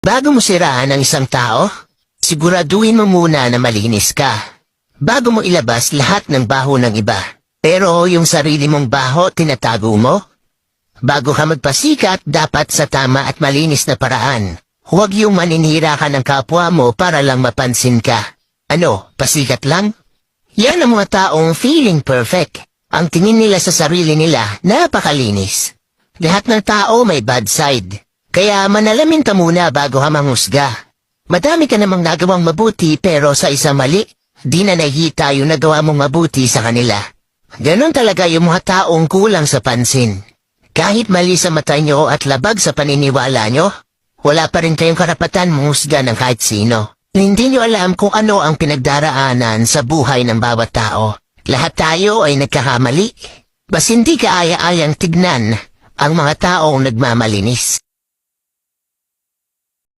Bago mo siraan ang isang tao, siguraduhin mo muna na malinis ka. Bago mo ilabas lahat ng baho ng iba. Pero yung sarili mong baho, tinatago mo? Bago ka magpasikat, dapat sa tama at malinis na paraan. Huwag yung maninira ka ng kapwa mo para lang mapansin ka. Ano, pasikat lang? Yan ang mga taong feeling perfect. Ang tingin nila sa sarili nila, napakalinis. Lahat ng tao may bad side. Kaya manalamin ka muna bago ka manghusga. Madami ka namang nagawang mabuti pero sa isang mali, di na nakikita yung nagawa mong mabuti sa kanila. Ganon talaga yung mga taong kulang sa pansin. Kahit mali sa mata nyo at labag sa paniniwala nyo, wala pa rin kayong karapatan manghusga ng kahit sino. Hindi nyo alam kung ano ang pinagdaraanan sa buhay ng bawat tao. Lahat tayo ay nagkakamali. Bas hindi kaaya-ayang tignan ang mga taong nagmamalinis.